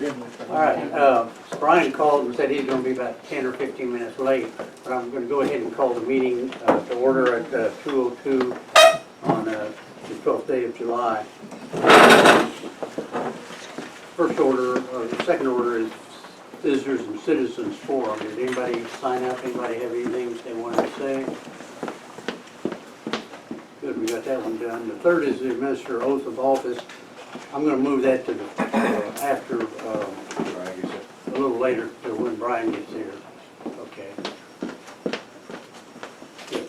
All right, Brian called and said he's going to be about 10 or 15 minutes late, but I'm going to go ahead and call the meeting to order at 2:02 on the 12th day of July. First order, or the second order is visitors and citizens forum. Did anybody sign up? Anybody have anything they wanted to say? Good, we got that one done. The third is the administer oath of office. I'm going to move that to the after, a little later, to when Brian gets here. Okay. Good.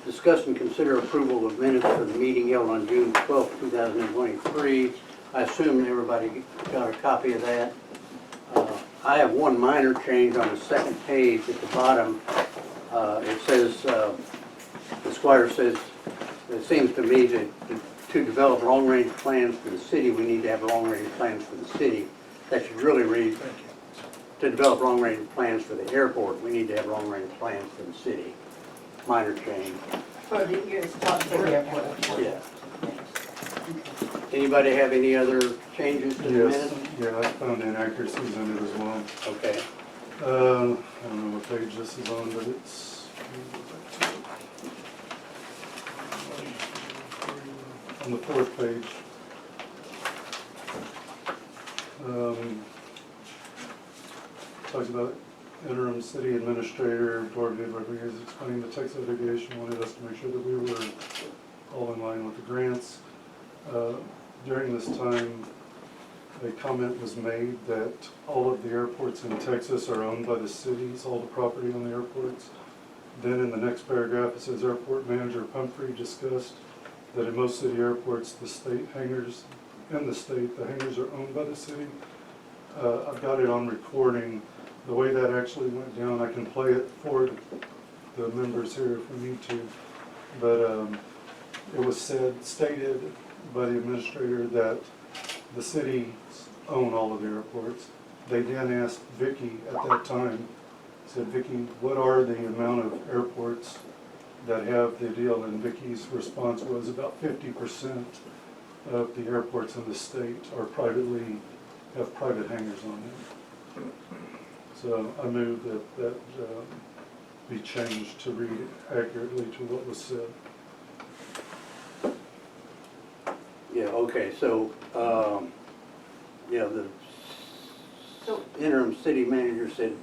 Discuss and consider approval of minutes for the meeting held on June 12, 2023. I assume everybody got a copy of that. I have one minor change on the second page at the bottom. It says, the squire says, it seems to me that to develop long-range plans for the city, we need to have long-range plans for the city. That should really read, to develop long-range plans for the airport, we need to have long-range plans for the city. Minor change. For the years, for the airport. Yeah. Anybody have any other changes to the minutes? Yeah, I found inaccuracies in it as well. Okay. I don't know what page this is on, but it's on the fourth page. Talks about interim city administrator David Rodriguez explaining the Texas litigation, wanted us to make sure that we were all in line with the grants. During this time, a comment was made that all of the airports in Texas are owned by the cities, all the property on the airports. Then in the next paragraph it says airport manager Pumphrey discussed that in most city airports, the state hangars in the state, the hangars are owned by the city. I've got it on recording. The way that actually went down, I can play it for the members here if we need to. But it was stated by the administrator that the cities own all of the airports. They then asked Vicki at that time, said, Vicki, what are the amount of airports that have the deal? And Vicki's response was about 50% of the airports in the state are have private hangars on them. So I move that be changed to read accurately to what was said. Yeah, okay, so, yeah, the interim city manager said,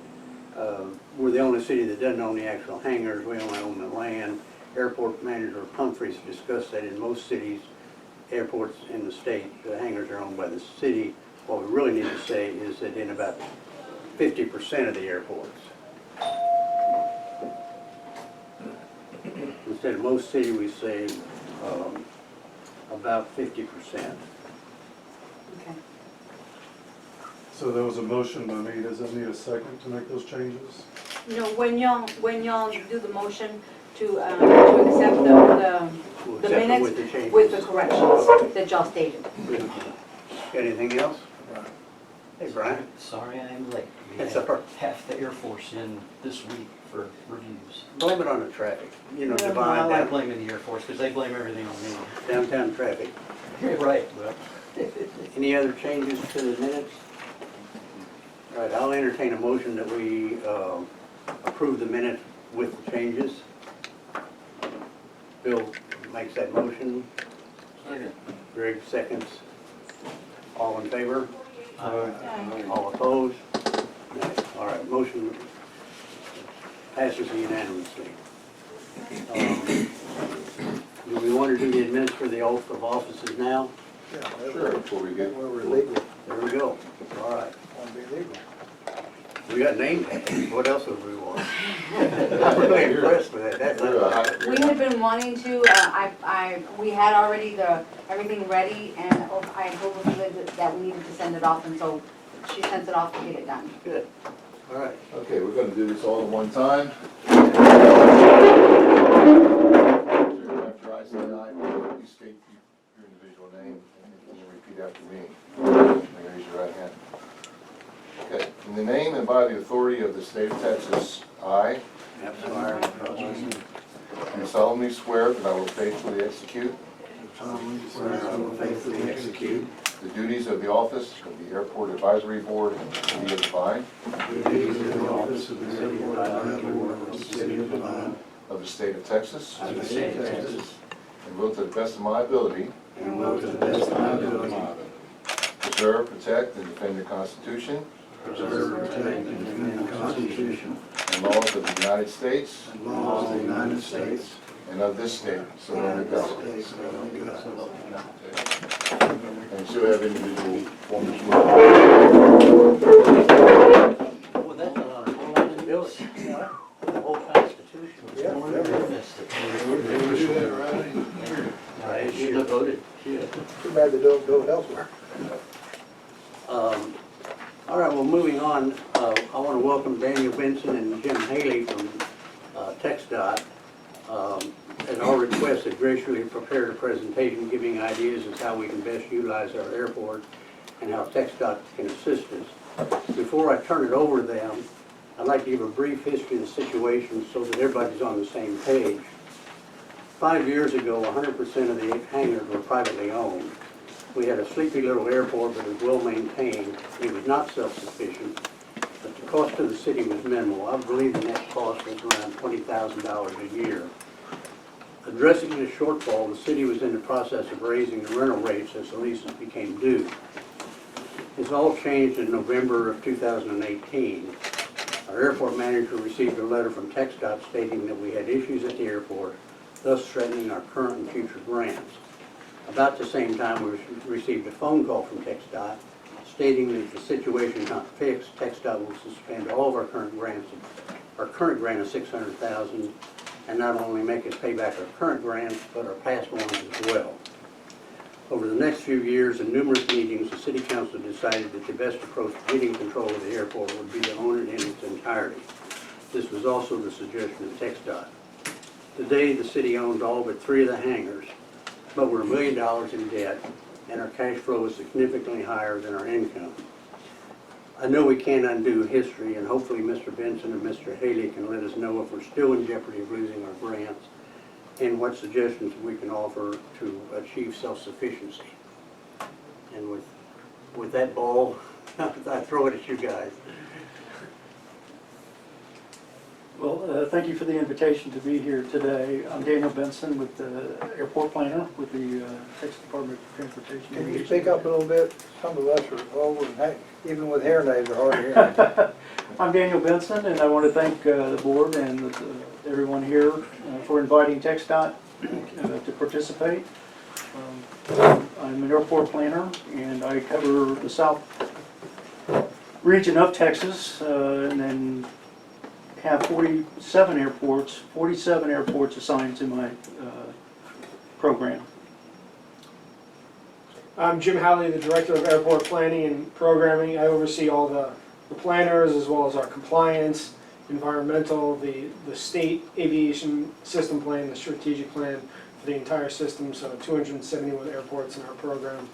we're the only city that doesn't own the actual hangars, we only own the land. Airport manager Humphreys discussed that in most cities, airports in the state, the hangars are owned by the city. What we really need to say is that in about 50% of the airports. Instead of most city, we say about 50%. Okay. So there was a motion by me. Does that need a second to make those changes? No, when y'all do the motion to accept the minutes with the changes. with the corrections that y'all stated. Got anything else? Hey, Brian. Sorry I'm late. We That's had all right. half the Air Force in this week for reviews. Blame it on the traffic. You know, No, I Devine, like blaming the Air Force because they blame everything on me. downtown traffic. Right, well. Any other changes to the minutes? All right, I'll entertain a motion that we approve the minutes with the changes. Bill makes that motion. Greg seconds. All in favor? All opposed? No. All right, motion passes unanimously. Do we want to do the administer the oath of offices now? Yeah, Sure, before we get. Where we're legal, There we go. All right. won't be legal. We got name tags. What else would we want? I'm really impressed with that. That's not We had been wanting to, we had already everything ready, and I told her that we needed to send it off, and so she sent it off to get it done. good. All right. Okay, we're gonna do this all at one time. After I say aye, you state your individual name and you repeat after me. Raise your right hand. Okay, in the name and by the authority of the state of Texas, I do solemnly swear that I will faithfully execute I will faithfully execute execute the duties of the office of the Airport Advisory Board in the City of Devine, the duties of the office of the City Advisory Board of the City of Devine, of the State of Texas, of the State of Texas, and will to the best of my ability and will to the best of my ability preserve, protect, and defend the Constitution preserve, protect, and defend the Constitution and laws of the United States and laws of the United States and of this state, so and help me of this God. state, so help me God. And she'll have individual forms. Well, that's a whole lot of bills. The whole Constitution was born in this. Right, she voted. Too bad they don't go elsewhere. All right, well, moving on, I want to welcome Daniel Benson and Jim Haley from TxDOT. At our request, they graciously prepared a presentation giving ideas as how we can best utilize our airport and how TxDOT can assist us. Before I turn it over to them, I'd like to give a brief history of the situation so that everybody's on the same page. 5 years ago, 100% of the hangars were privately owned. We had a sleepy little airport that was well maintained. It was not self-sufficient, but the cost to the city was minimal. I believe the net cost was around $20,000 a year. Addressing this shortfall, the city was in the process of raising the rental rates as the leases became due. This all changed in November of 2018. Our airport manager received a letter from TxDOT stating that we had issues at the airport, thus threatening our current and future grants. About the same time, we received a phone call from TxDOT stating that if the situation is not fixed, TxDOT will suspend all of our current grants, our current grant of $600,000, and not only make us pay back our current grants, but our past ones as well. Over the next few years, in numerous meetings, the City Council decided that the best approach to getting control of the airport would be to own it in its entirety. This was also the suggestion of TxDOT. Today, the city owns all but 3 of the hangars, but we're $1 million in debt, and our cash flow is significantly higher than our income. I know we can't undo history, and hopefully Mr. Benson and Mr. Haley can let us know if we're still in jeopardy of losing our grants and what suggestions we can offer to achieve self-sufficiency. And with that ball, I throw it at you guys. Well, thank you for the invitation to be here today. I'm Daniel Benson with the airport planner with the Texas Department of Transportation. Can you speak up a little bit? Some of us are old and hey, even with hearing aids are hard to hear. I'm Daniel Benson, and I want to thank the board and everyone here for inviting TxDOT to participate. I'm an airport planner, and I cover the south region of Texas, and then have 47 airports assigned to my program. I'm Jim Halley, the Director of Airport Planning and Programming. I oversee all the planners as well as our compliance, environmental, the state aviation system plan, the strategic plan for the entire system, so 271 airports in our program.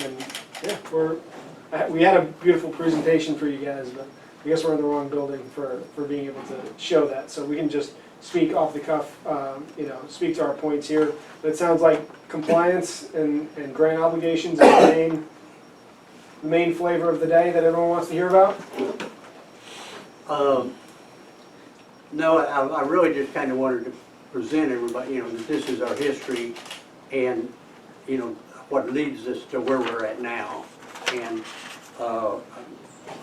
And yeah, we had a beautiful presentation for you guys, but I guess we're in the wrong building for being able to show that. So we can just speak off the cuff, speak to our points here. But it sounds like compliance and grant obligations are the main flavor of the day that everyone wants to hear about. No, I really just kind of wanted to present everybody, that this is our history and, what leads us to where we're at now. And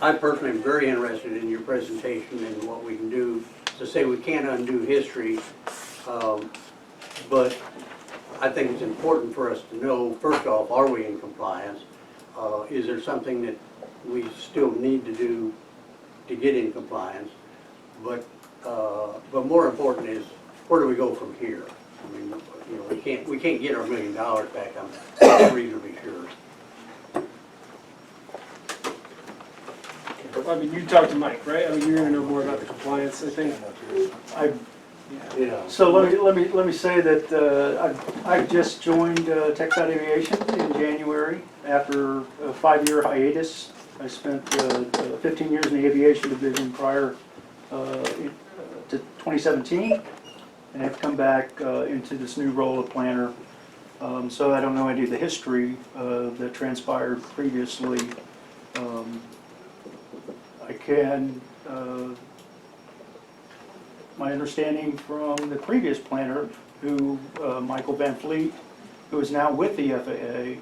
I personally am very interested in your presentation and what we can do. To say we can't undo history, but I think it's important for us to know, first off, are we in compliance? Is there something that we still need to do to get in compliance? But more important is, where do we go from here? I mean, we can't get our $1 million back, I'm reasonably sure. I mean, you talked to Mike, right? I mean, you're going to know more about the compliance, I think. Yeah. So let me say that I just joined TxDOT Aviation in January after a 5-year hiatus. I spent 15 years in the aviation division prior to 2017, and have come back into this new role of planner So I don't know any of the history that transpired previously. I can, my understanding from the previous planner, who, Michael Van Fleet, who is now with the FAA,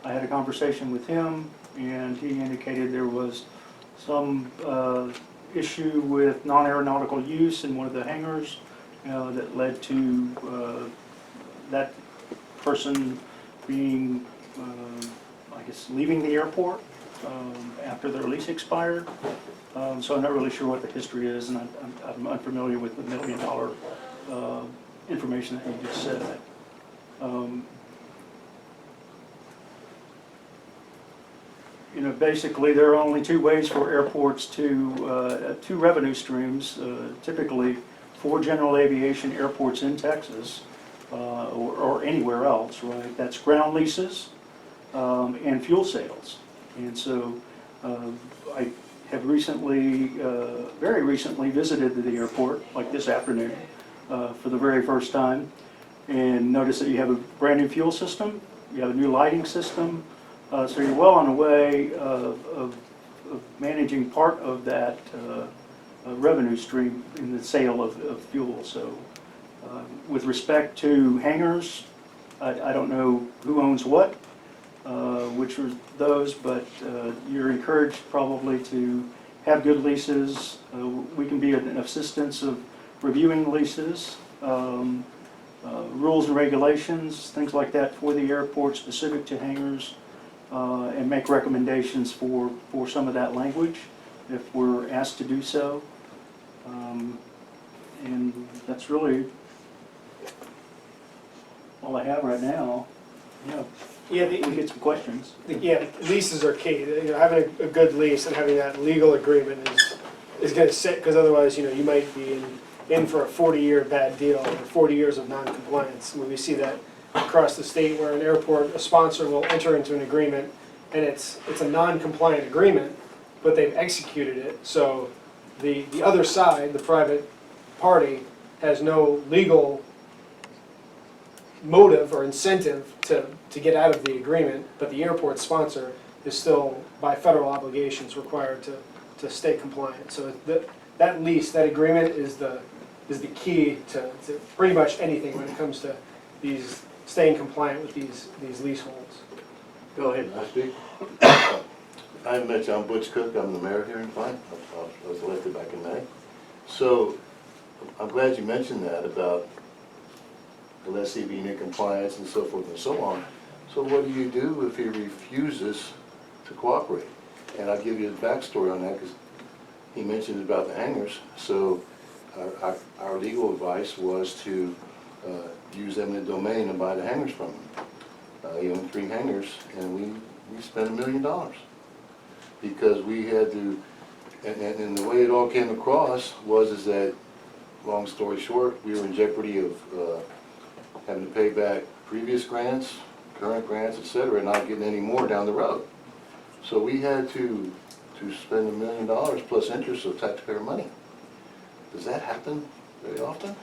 I had a conversation with him, and he indicated there was some issue with non-aeronautical use in one of the hangars that led to that person being, I guess, leaving the airport after their lease expired. So I'm not really sure what the history is, and I'm unfamiliar with the $1 million information that you just said. You know, basically, there are only two ways for airports to, two revenue streams, typically for general aviation airports in Texas or anywhere else, right? That's ground leases and fuel sales. And so I have recently, very recently visited the airport, like this afternoon, for the very first time, and noticed that you have a brand new fuel system, you have a new lighting system, so you're well on the way of managing part of that revenue stream in the sale of fuel. So with respect to hangars, I don't know who owns what, which are those, but you're encouraged probably to have good leases. We can be an assistance of reviewing leases, rules and regulations, things like that for the airport specific to hangars, and make recommendations for some of that language if we're asked to do so. And that's really all I have right now. Yeah, Yeah, we get some questions. yeah, leases are key. You know, having a good lease and having that legal agreement is going to sit, because otherwise, you know, you might be in for a 40-year bad deal or 40 years of non-compliance. When we see that across the state, where an airport, a sponsor will enter into an agreement, and it's a non-compliant agreement, but they've executed it. So the other side, the private party, has no legal motive or incentive to get out of the agreement, but the airport sponsor is still, by federal obligations, required to stay compliant. So that lease, that agreement is the key to pretty much anything when it comes to these staying compliant with these leaseholds. Go ahead. Can I speak? I met you, I'm Butch Cook, I'm the mayor here in Devine. I was elected back in May. So I'm glad you mentioned that about the lessee being in compliance and so forth and so on. So what do you do if he refuses to cooperate? And I'll give you a backstory on that, because he mentioned about the hangars. So our legal advice was to use eminent domain and buy the hangars from him. He owned 3 hangars, and we spent $1 million because we had to, and the way it all came across is that, long story short, we were in jeopardy of having to pay back previous grants, current grants, etc., and not getting any more down the road. So we had to spend $1 million plus interest of taxpayer money. Does that happen very often?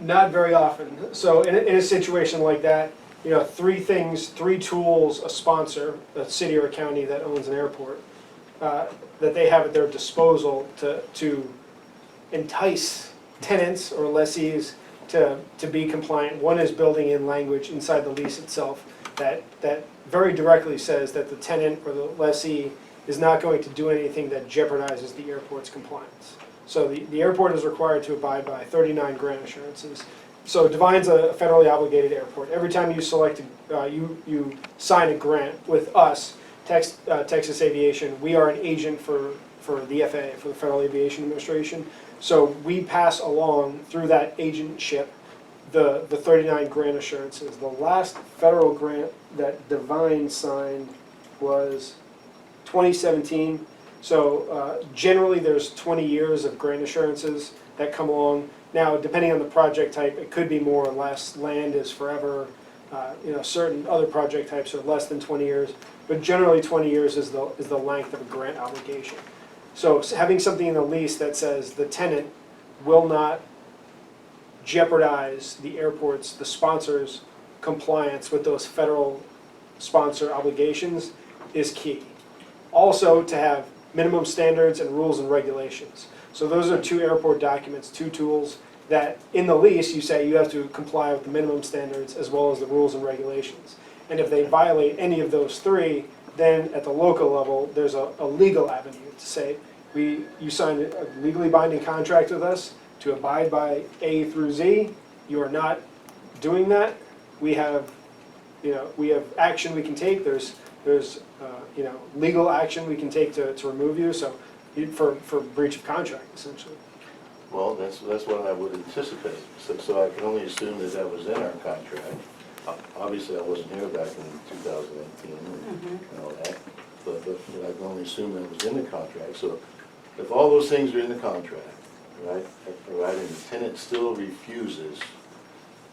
Not very often. So in a situation like that, you know, 3 tools a sponsor, a city or a county that owns an airport, that they have at their disposal to entice tenants or lessees to be compliant. One is building in language inside the lease itself that very directly says that the tenant or the lessee is not going to do anything that jeopardizes the airport's compliance. So the airport is required to abide by 39 grant assurances. So Devine's a federally obligated airport. Every time you select, you sign a grant with us, Texas Aviation, we are an agent for the FAA, for the Federal Aviation Administration. So we pass along through that agentship the 39 grant assurances. The last federal grant that Devine signed was 2017. So generally there's 20 years of grant assurances that come along. Now, depending on the project type, it could be more or less. Land is forever. You know, certain other project types are less than 20 years, but generally 20 years is the length of a grant obligation. So having something in the lease that says the tenant will not jeopardize the airport's, the sponsor's compliance with those federal sponsor obligations is key. Also, to have minimum standards and rules and regulations. So those are two airport documents, two tools that in the lease you say you have to comply with the minimum standards as well as the rules and regulations. And if they violate any of those three, then at the local level, there's a legal avenue to say, you signed a legally binding contract with us to abide by A through Z. You are not doing that. We have action we can take. There's legal action we can take to remove you. So for breach of contract, essentially. Well, that's what I would anticipate. So I can only assume that that was in our contract. Obviously, I wasn't here back in 2018 and all that, but I can only assume that was in the contract. So if all those things are in the contract, right, and the tenant still refuses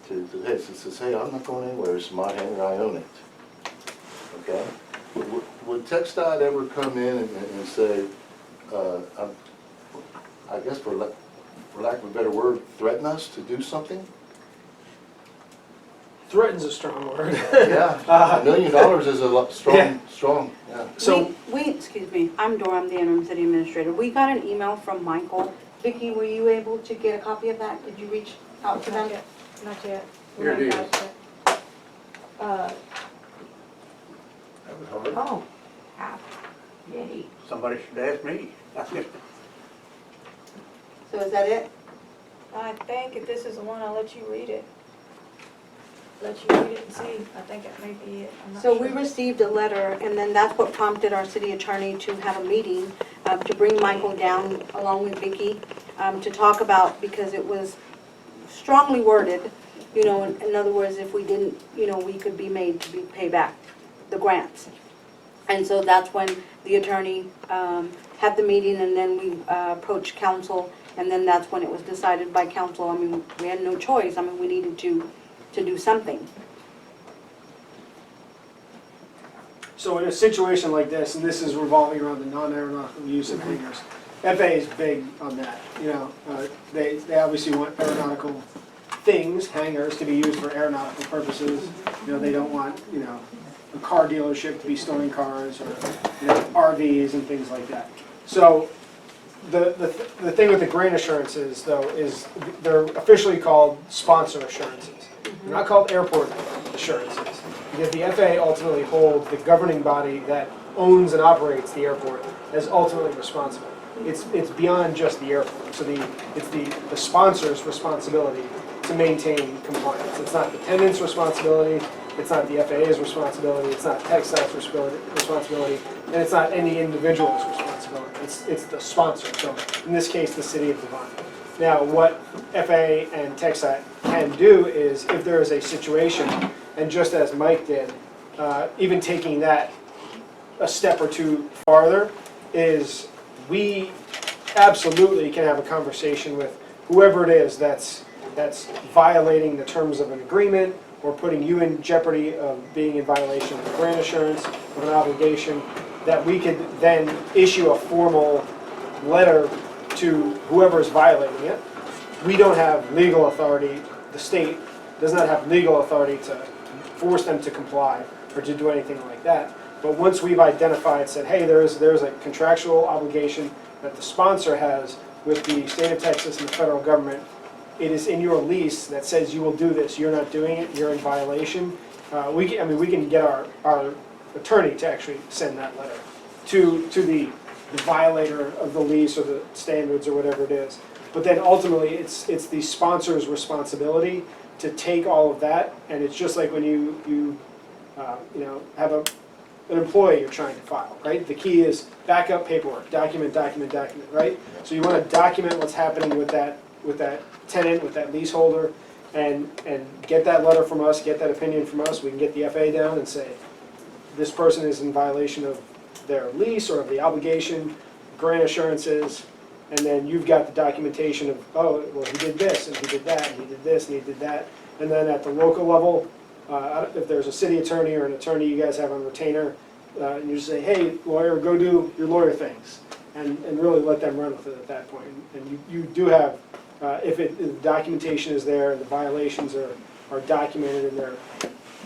to says, hey, I'm not going anywhere, it's my hangar, I own it, okay? Would TxDOT ever come in and say, I guess for lack of a better word, threaten us to do something? Threaten's a strong word. Yeah, $1 million is a lot, strong, yeah. So Excuse me, I'm Dora, I'm the interim city administrator. We got an email from Michael. Vicki, were you able to get a copy of that? Did you reach out to them? Not yet. Here it is. Uh, That was hard. oh, yay. Somebody should ask me. So is that it? I think if this is the one, I'll let you read it. Let you read it and see. I think that may be it. I'm not So we sure. received a letter, and then that's what prompted our city attorney to have a meeting, to bring Michael down along with Vicki, to talk about, because it was strongly worded, in other words, if we didn't, we could be made to pay back the grants. And so that's when the attorney had the meeting, and then we approached council, and then that's when it was decided by council. I mean, we had no choice. I mean, we needed to do something. So in a situation like this, and this is revolving around the non-aeronautical use of hangars, FAA is big on that. They obviously want aeronautical things, hangars, to be used for aeronautical purposes. They don't want, a car dealership to be storing cars or, RVs and things like that. So the thing with the grant assurances, though, is they're officially called sponsor assurances. They're not called airport assurances, because the FAA ultimately holds the governing body that owns and operates the airport as ultimately responsible. It's beyond just the airport. So it's the sponsor's responsibility to maintain compliance. It's not the tenant's responsibility, it's not the FAA's responsibility, it's not TxDOT's responsibility, and it's not any individual's responsibility. It's the sponsor. So in this case, the city of Devine. Now, what FAA and TxDOT can do is, if there is a situation, and just as Mike did, even taking that a step or two farther, is we absolutely can have a conversation with whoever it is that's violating the terms of an agreement or putting you in jeopardy of being in violation of the grant assurance, of an obligation, that we could then issue a formal letter to whoever is violating it. We don't have legal authority, the state does not have legal authority to force them to comply or to do anything like that. But once we've identified, said, hey, there's a contractual obligation that the sponsor has with the state of Texas and the federal government, it is in your lease that says you will do this, you're not doing it, you're in violation. We can get our attorney to actually send that letter to the violator of the lease or the standards or whatever it is. But then ultimately, it's the sponsor's responsibility to take all of that, and it's just like when you have an employee you're trying to file, right? The key is backup paperwork, document, right? So you want to document what's happening with that tenant, with that leaseholder, and get that letter from us, get that opinion from us. We can get the FAA down and say, this person is in violation of their lease or of the obligation, grant assurances, and then you've got the documentation of, oh, well, he did this, and he did that, and he did this, and he did that. And then at the local level, if there's a city attorney or an attorney you guys have on retainer, and you just say, hey, lawyer, go do your lawyer things, and really let them run with it at that point. And you do have, if the documentation is there, and the violations are documented, and they're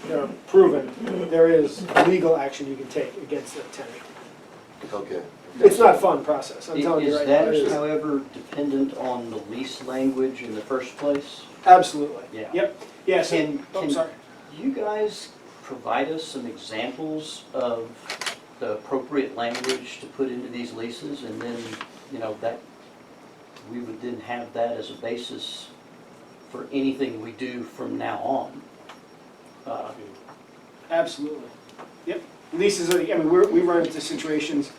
they're proven, there is legal action you can take against a tenant. Okay. It's not a fun process, I'm telling you Is right now. that, It is. however, dependent on the lease language in the first place? Absolutely. Yeah. Yep, yes, Can, I'm can sorry. you guys provide us some examples of the appropriate language to put into these leases? And then, you know, that, we would then have that as a basis for anything we do from now on. Absolutely. Yep. Leases are, I mean, we run into situations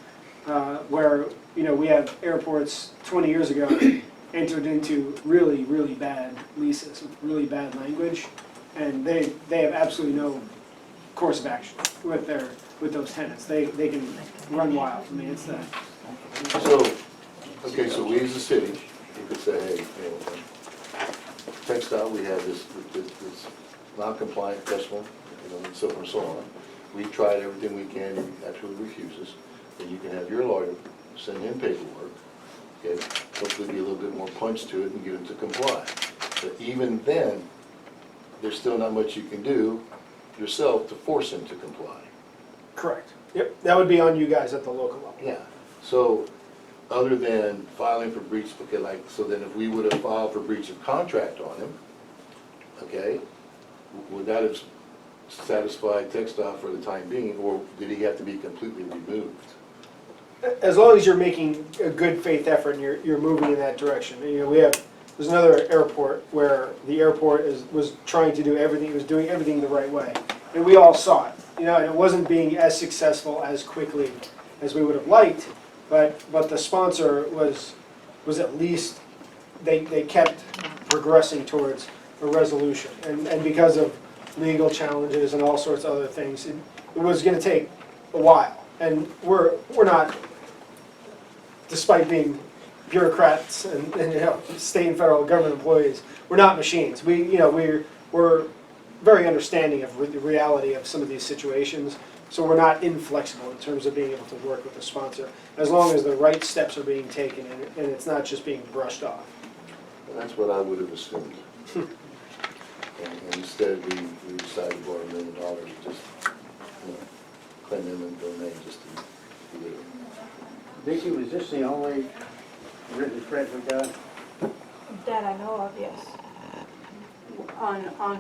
where, you know, we have airports 20 years ago entered into really, really bad leases with really bad language, and they have absolutely no course of action with those tenants. They can run wild. I mean, it's that. So, okay, so we as a city, you could say, hey, you know, textile, we have this non-compliant customer, you know, and so forth and so on. We've tried everything we can, he absolutely refuses. Then you can have your lawyer send him paperwork, okay? Hopefully be a little bit more punch to it and get him to comply. But even then, there's still not much you can do yourself to force him to comply. Correct. Yep. That would be on you guys at the local level. Yeah, so, other than filing for breach, okay, like, so then if we would have filed for breach of contract on him, okay, would that have satisfied textile for the time being, or did he have to be completely removed? As long as you're making a good faith effort and you're moving in that direction. You know, there's another airport where the airport was trying to do everything, it was doing everything the right way. And we all saw it, you know, and it wasn't being as successful as quickly as we would have liked, but the sponsor was at least, they kept progressing towards a resolution. And because of legal challenges and all sorts of other things, it was gonna take a while. And we're not, despite being bureaucrats and you know, state and federal government employees, we're not machines. We're very understanding of the reality of some of these situations, so we're not inflexible in terms of being able to work with the sponsor, as long as the right steps are being taken and it's not just being brushed off. And that's what I would have assumed. And instead, we decided to borrow $1 million, just, you know, claim eminent domain, just to do it. Vicki, was this the only written threat we got? That I know of, yes,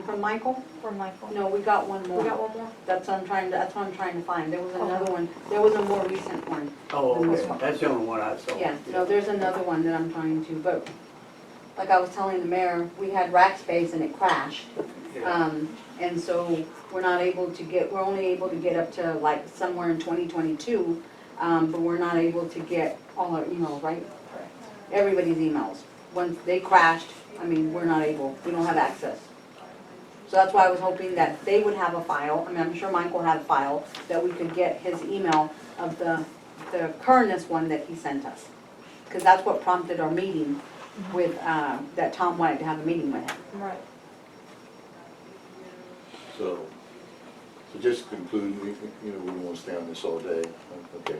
From Michael? from Michael. No, we got one more. We got one more? That's what I'm trying to find. There was another one. There was a more recent one. Oh, okay, that's the only one I saw. Yeah, no, there's another one that I'm trying to, but like I was telling the mayor, we had rack space and it crashed. Yeah. And so we're only able to get up to like somewhere in 2022, but we're not able to get all our emails, right? Correct. Everybody's emails. Once they crashed, I mean, we don't have access. So that's why I was hoping that they would have a file, I mean, I'm sure Michael had a file, that we could get his email of the currentest one that he sent us. Because that's what prompted our meeting with, that Tom wanted to have a meeting with him. Right. So just to conclude, we don't want to stay on this all day. Okay,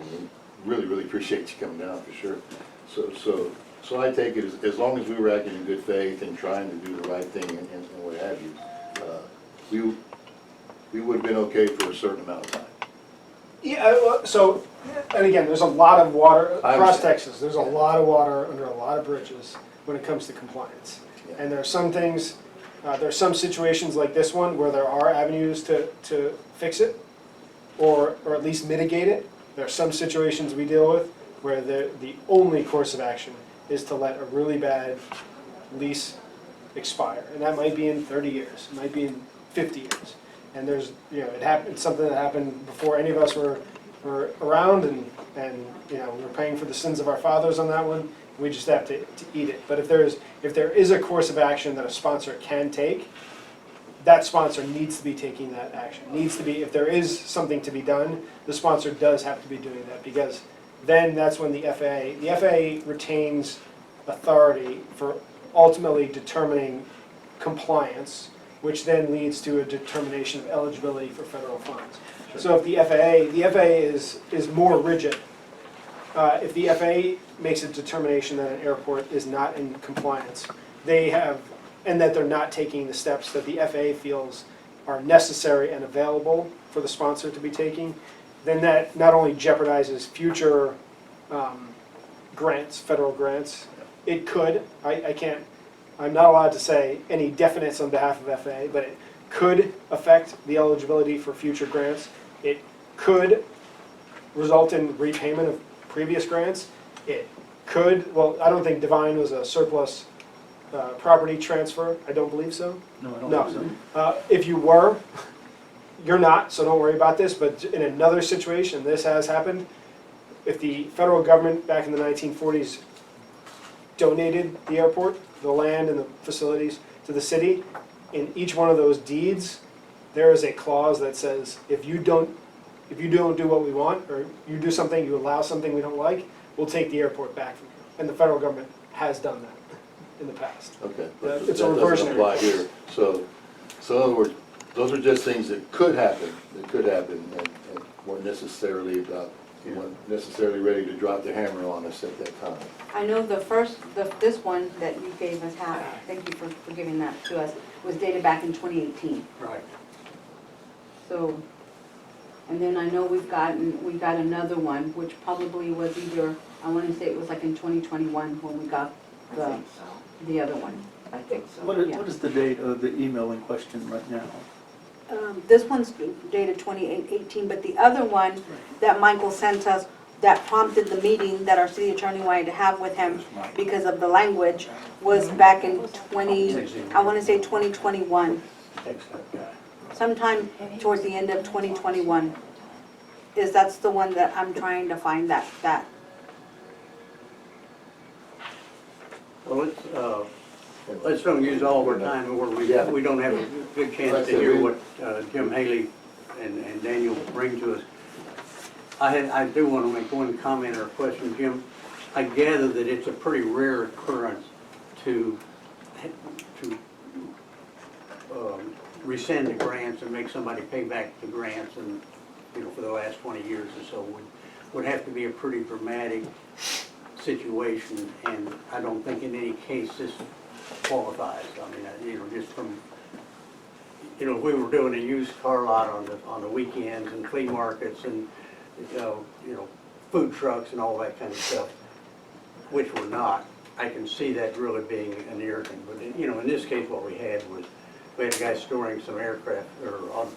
we really appreciate you coming down, for sure. So I take it, as long as we were acting in good faith and trying to do the right thing and what have you, we would have been okay for a certain amount of time. Yeah, so, and again, there's a lot of water, I across understand. Texas, there's a lot of water under a lot of bridges when it comes to compliance. Yeah. And there are some things, there are some situations like this one where there are avenues to fix it, or at least mitigate it. There are some situations we deal with where the only course of action is to let a really bad lease expire. And that might be in 30 years, it might be in 50 years. And there's, it happened, it's something that happened before any of us were around, and we're paying for the sins of our fathers on that one. We just have to eat it. But if there is a course of action that a sponsor can take, that sponsor needs to be taking that action. If there is something to be done, the sponsor does have to be doing that, because then that's when the FAA retains authority for ultimately determining compliance, which then leads to a determination of eligibility for federal funds. So if the FAA is more rigid. If the FAA makes a determination that an airport is not in compliance, and that they're not taking the steps that the FAA feels are necessary and available for the sponsor to be taking, then that not only jeopardizes future grants, federal grants, it could, I can't, I'm not allowed to say any definites on behalf of FAA, but it could affect the eligibility for future grants. It could result in repayment of previous grants. It could, well, I don't think Devine was a surplus property transfer. I don't believe so. No, I don't No. think so. If you were, you're not, so don't worry about this, but in another situation, this has happened. If the federal government back in the 1940s donated the airport, the land and the facilities to the city, in each one of those deeds, there is a clause that says, if you don't do what we want, or you do something, you allow something we don't like, we'll take the airport back from you. And the federal government has done that in the past. Okay. It's That a doesn't reversionary. apply here. So in other words, those are just things that could happen, and weren't necessarily ready to drop the hammer on us at that time. I know this one that you gave us, thank you for giving that to us, was dated back in 2018. Right. So, and then I know we got another one, which probably was either, I want to say it was like in 2021 when we got the other one. I think so. What is the date of the email in question right now? This one's dated 2018, but the other one that Michael sent us that prompted the meeting that our city attorney wanted to have with him because of the language was back in I want to say 2021. Sometime towards the end of 2021. That's the one that I'm trying to find that. Well, let's don't use all of our time where we don't have a good chance to hear what Jim Haley and Daniel bring to us. I do want to make one comment or question, Jim. I gather that it's a pretty rare occurrence to rescind the grants and make somebody pay back the grants, and for the last 20 years or so would have to be a pretty dramatic situation, and I don't think in any case this qualifies. I mean, just from, we were doing a used car lot on the weekends and flea markets and, food trucks and all that kind of stuff, which were not. I can see that really being an irritant, but in this case what we had a guy storing some aircraft or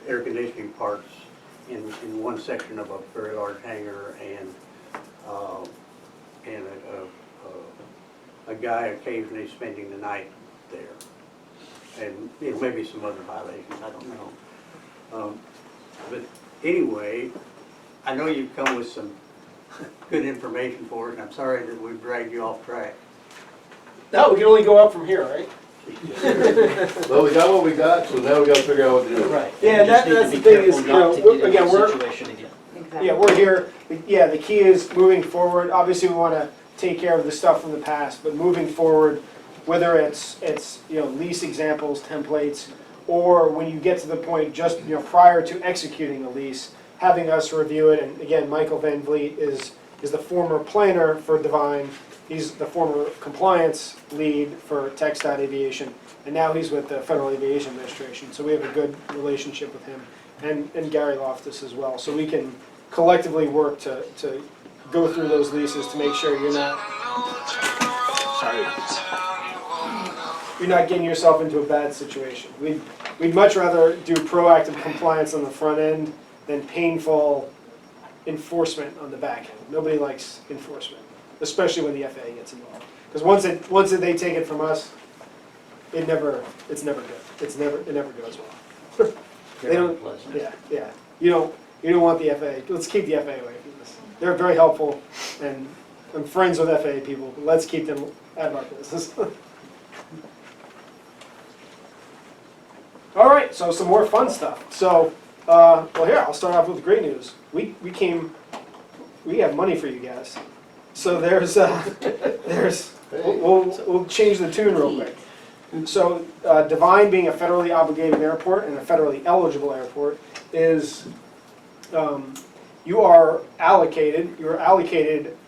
air conditioning parts in one section of a very large hangar, and a guy occasionally spending the night there, and maybe some other violations, I don't know. But anyway, I know you've come with some good information for us, and I'm sorry that we've dragged you off track. No, we can only go up from here, right? Well, we got what we got, so now we got to figure out what to do. Right. Yeah, We just need to that's be the thing is, careful not to again, get into we're- a situation again. Exactly. Yeah, we're here, the key is moving forward. Obviously, we want to take care of the stuff from the past, but moving forward, whether it's lease examples, templates, or when you get to the point just prior to executing a lease, having us review it. And again, Michael Van Vliet is the former planner for Devine. He's the former compliance lead for TxDOT Aviation, and now he's with the Federal Aviation Administration. So we have a good relationship with him, and Gary Loftus as well. So we can collectively work to go through those leases to make sure you're not getting yourself into a bad situation. We'd much rather do proactive compliance on the front end than painful enforcement on the back end. Nobody likes enforcement, especially when the FAA gets involved. Because once they take it from us, it's never good. It never goes well. They don't. Unpleasant. Yeah. You don't want the FAA. Let's keep the FAA away from this. They're very helpful, and I'm friends with FAA people. But let's keep them out of our business. All right, so some more fun stuff. So, here, I'll start off with the great news. We have money for you guys. So we'll change the tune real quick. So, Devine being a federally obligated airport and a federally eligible airport is, you're allocated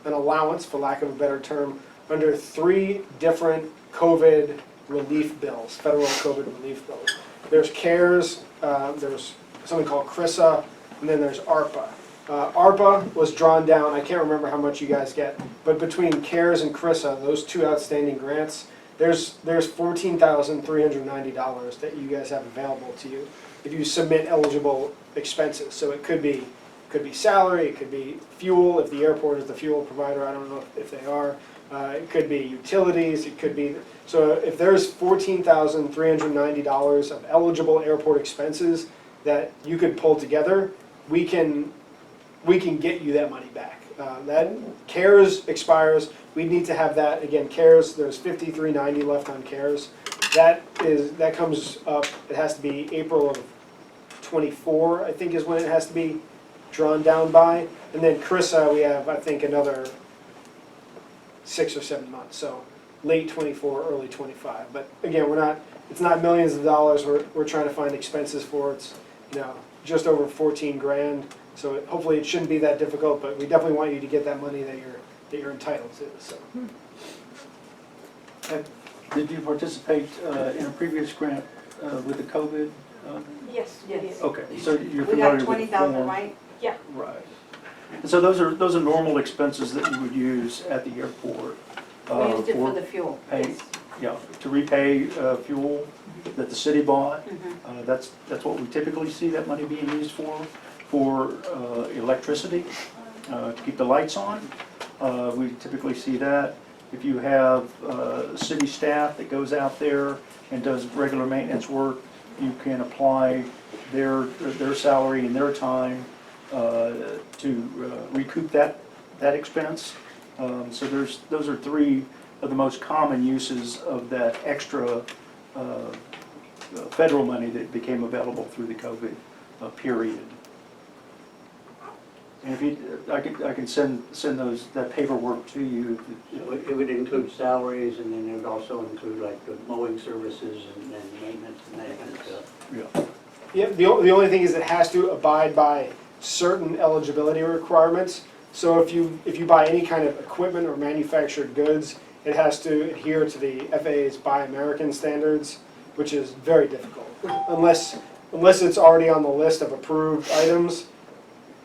an allowance, for lack of a better term, under 3 different COVID relief bills, federal COVID relief bills. There's CARES, there's something called CRISA, and then there's ARPA. ARPA was drawn down, I can't remember how much you guys get, but between CARES and CRISA, those two outstanding grants, there's $14,390 that you guys have available to you if you submit eligible expenses. So it could be salary, it could be fuel, if the airport is the fuel provider, I don't know if they are. It could be utilities, it could be, so if there's $14,390 of eligible airport expenses that you could pull together, we can get you that money back. That CARES expires, we need to have that, again, CARES, there's $53.90 left on CARES. That comes up, it has to be April of '24, I think is when it has to be drawn down by. And then CRISA, we have, I think, another 6 or 7 months, so late '24, early '25. But again, it's not millions of dollars we're trying to find expenses for. It's, just over 14 grand. So hopefully it shouldn't be that difficult, but we definitely want you to get that money that you're entitled to, so. Did you participate in a previous grant with the COVID? Yes, we did. Yes. Okay, so you're We familiar got with the 20,000, form? right? Right. And so those are normal expenses that you would use at the airport. We used it for the fuel. pay- Yeah, to repay fuel that the city bought. Mhm. That's what we typically see that money being used for electricity, to keep the lights on. We typically see that. If you have city staff that goes out there and does regular maintenance work, you can apply their salary and their time to recoup that expense. So those are three of the most common uses of that extra federal money that became available through the COVID period. And if I can send that paperwork to you. It would include salaries, and then it would also include like the mowing services and maintenance and that kind of stuff. Yeah. Yeah, the only thing is it has to abide by certain eligibility requirements. So if you buy any kind of equipment or manufactured goods, it has to adhere to the FAA's Buy American standards, which is very difficult. Unless it's already on the list of approved items,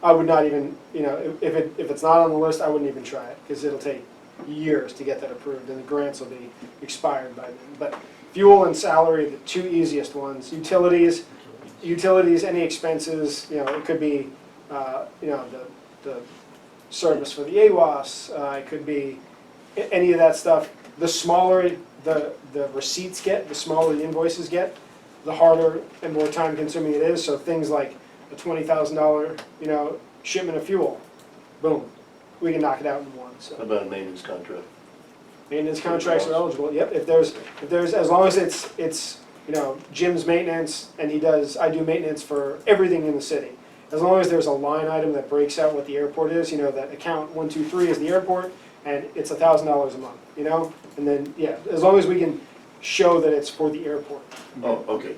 I would not even, if it's not on the list, I wouldn't even try it, because it'll take years to get that approved, and the grants will be expired by then. But fuel and salary are the two easiest ones. Utilities, any expenses, it could be, the service for the AWAS, it could be any of that stuff. The smaller the receipts get, the smaller the invoices get, the harder and more time consuming it is. So things like a $20,000, shipment of fuel, boom, we can knock it out in one. So How about a maintenance contract? maintenance contracts are eligible. Yep, if there's as long as it's Jim's maintenance and I do maintenance for everything in the city. As long as there's a line item that breaks out what the airport is, that account 123 is the airport, and it's $1,000 a month, and then as long as we can show that it's for the airport. Oh, okay.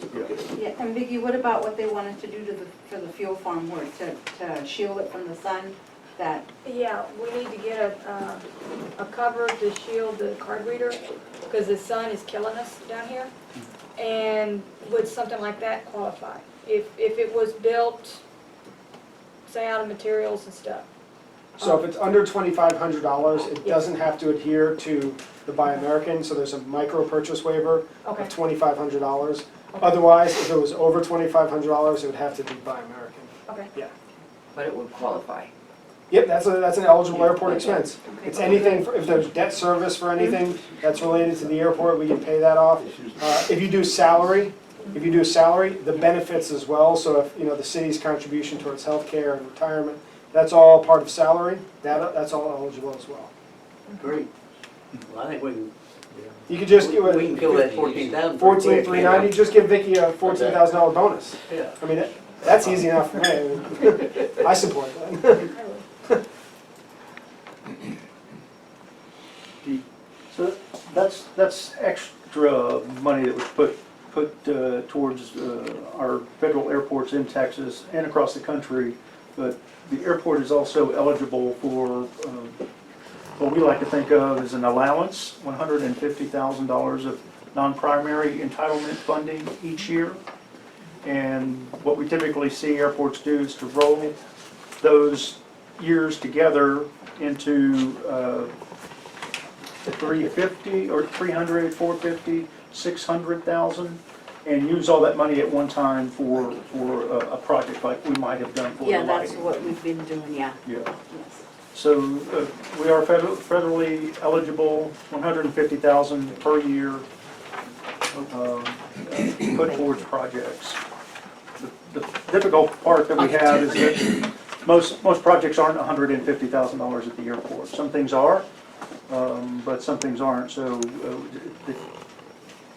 Yeah, and Vicki, what about what they wanted to do for the fuel farm work, to shield it from the sun, that, Yeah, we need to get a cover to shield the card reader, because the sun is killing us down here. And would something like that qualify? If it was built, say out of materials and stuff? So if it's under $2,500, it doesn't have to adhere to the Buy American, so there's a micro purchase waiver of Okay, $2,500. Otherwise, if it was over $2,500, it would have to be Buy American. okay. But it would qualify. Yep, that's an eligible airport expense. okay. It's anything, if there's debt service for anything that's related to the airport, we can pay that off. If you do salary, the benefits as well, so if, the city's contribution towards healthcare and retirement, that's all part of salary, that's all eligible as well. Great. Well, I think we can, You could just, we can kill that 14,000. 14,390, just give Vicki a $14,000 bonus. Yeah. I mean, that's easy enough for me. I support that. So that's extra money that was put towards our federal airports in Texas and across the country. But the airport is also eligible for what we like to think of as an allowance, $150,000 of non-primary entitlement funding each year. And what we typically see airports do is to roll those years together into the 350 or 300, 450, 600,000, and use all that money at one time for a project like we might have done for the Yeah, that's lighting. what we've been doing, yeah. Yeah. Yes. So we are federally eligible, 150,000 per year, put towards projects. The difficult part that we have is that most projects aren't $150,000 at the airport. Some things are, but some things aren't. So the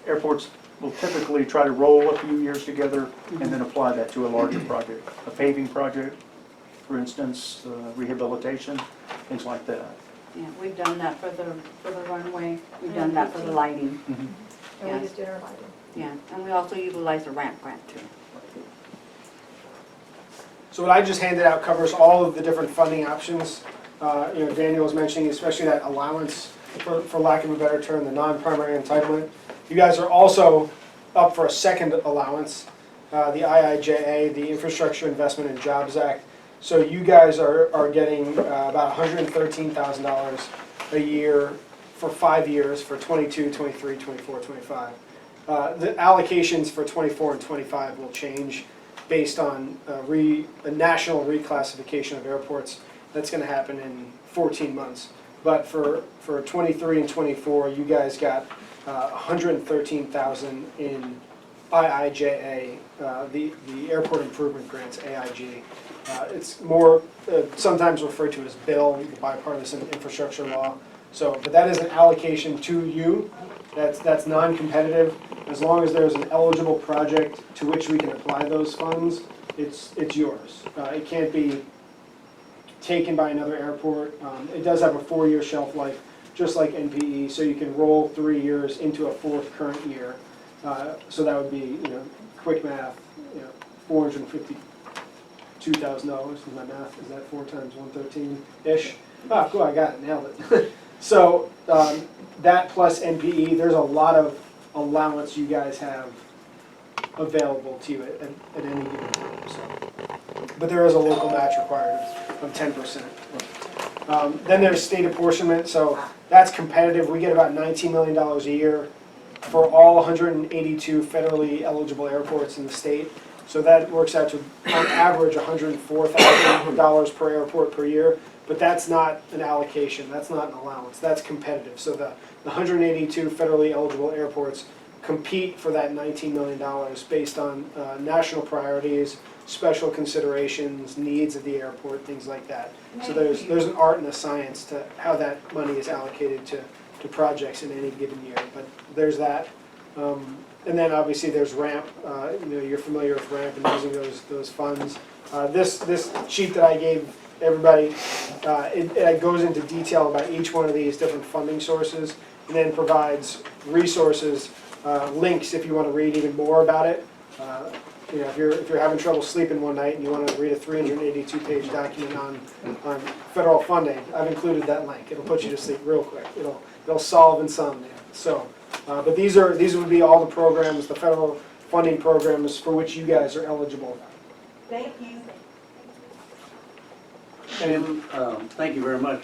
airports will typically try to roll a few years together and then apply that to a larger project. A paving project, for instance, rehabilitation, things like that. Yeah, we've done that for the runway, we've done that for the lighting, And Yes. we just did our lighting. yeah. And we also utilize the ramp grant too. So what I just handed out covers all of the different funding options. Daniel was mentioning especially that allowance, for lack of a better term, the non-primary entitlement. You guys are also up for a second allowance, the IIJA, the Infrastructure Investment and Jobs Act. So you guys are getting about $113,000 a year for 5 years for 22, 23, 24, 25. The allocations for 24 and 25 will change based on a national reclassification of airports. That's going to happen in 14 months. But for 23 and 24, you guys got $113,000 in IIJA, the Airport Improvement Grants, AIG. It's more sometimes referred to as BILL, the Bipartisan Infrastructure Law. So, but that is an allocation to you. That's non-competitive. As long as there's an eligible project to which we can apply those funds, it's yours. It can't be taken by another airport. It does have a 4-year shelf life, just like NPE, so you can roll 3 years into a fourth current year. So that would be, quick math, $452,000 is my math. Is that 4 times 113-ish? Ah, cool, I got it, nailed it. So that plus NPE, there's a lot of allowance you guys have available to you at any given time. So. But there is a local match required of 10%. Then there's state apportionment, so that's competitive. We get about $19 million a year for all 182 federally eligible airports in the state. So that works out to, on average, $104,000 per airport per year. But that's not an allocation, that's not an allowance, that's competitive. So the 182 federally eligible airports compete for that $19 million based on national priorities, special considerations, needs of the airport, things like that. So there's an art and a science to how that money is allocated to projects in any given year. But there's that. And then obviously there's RAMP. You're familiar with RAMP and using those funds. This sheet that I gave everybody, it goes into detail about each one of these different funding sources, and then provides resources, links if you want to read even more about it. If you're having trouble sleeping one night and you want to read a 382-page document on federal funding, I've included that link. It'll put you to sleep real quick. It'll solve insomnia. So, but these would be all the programs, the federal funding programs for which you guys are eligible. Thank you. And thank you very much.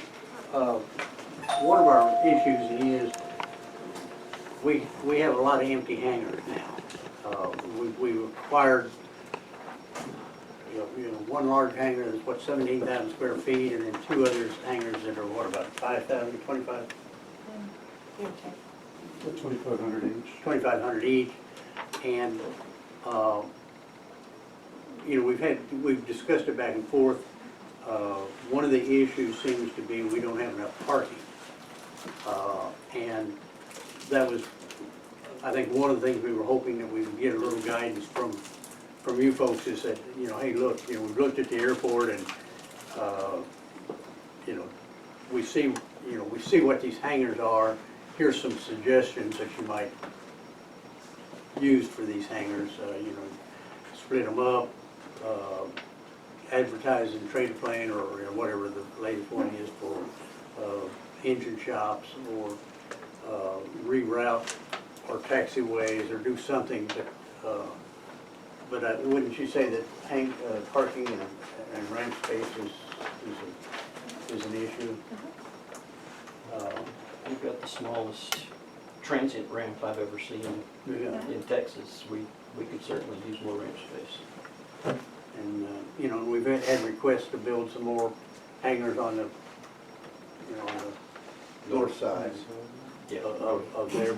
One of our issues is we have a lot of empty hangars now. We acquired one large hangar that's 17,000 square feet, and then 2 others hangars that are about 5,000, 25. 2,500 each. 2,500 each, and we've discussed it back and forth. One of the issues seems to be we don't have enough parking, and that was, I think, one of the things we were hoping that we would get a little guidance from you folks is that, hey, look, we've looked at the airport and we see what these hangars are. Here's some suggestions that you might use for these hangars. Split them up, advertise in trade plane or whatever the latest one is for engine shops, or reroute or taxiways, or do something that But wouldn't you say that parking and ramp space is an issue? We've got the smallest transient ramp I've ever seen Yeah. in Texas. We could certainly use more ramp space. And, you know, we've had requests to build some more hangars on the, you know, on the north side Yeah. of there,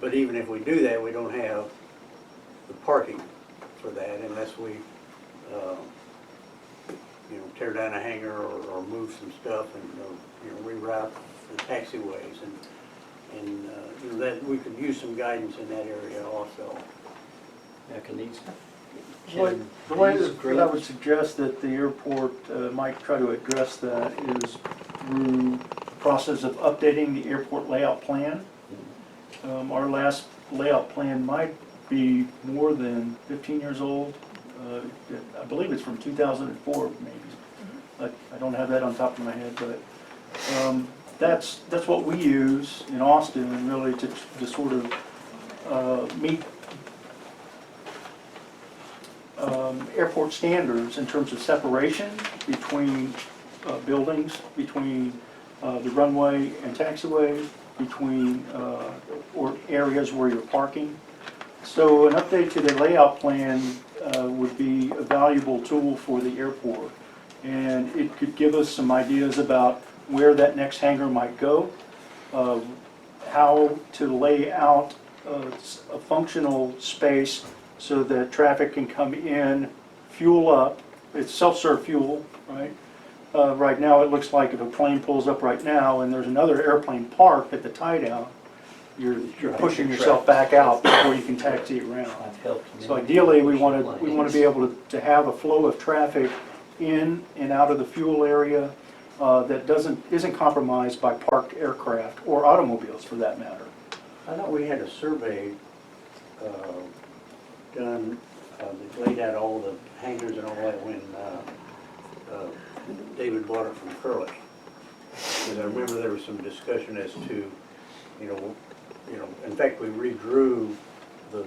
but even if we do that, we don't have the parking for that unless we, you know, tear down a hangar or move some stuff and, you know, reroute the taxiways and, you know, that, we could use some guidance in that area also. Yeah, can these, The way these that I would grants- suggest that the airport might try to address that is through the process of updating the airport layout plan. Our last layout plan might be more than 15 years old. I believe it's from 2004, maybe. I don't have that on top of my head, but that's what we use in Austin, and really to sort of meet airport standards in terms of separation between buildings, between the runway and taxiway, between or areas where you're parking. So an update to the layout plan would be a valuable tool for the airport. And it could give us some ideas about where that next hangar might go, how to lay out a functional space so that traffic can come in, fuel up. It's self-serve fuel, right? Right now, it looks like if a plane pulls up right now and there's another airplane parked at the tie-down, you're pushing yourself back out before you can taxi around. I've helped So many ideally, we push want to be able to have a flow of traffic in and out of the fuel area that isn't compromised by parked aircraft or automobiles, for that matter. I thought we had a survey done that laid out all the hangars and all that when David bought it from Curly. Because I remember there was some discussion as to, you know, in fact, we redrew the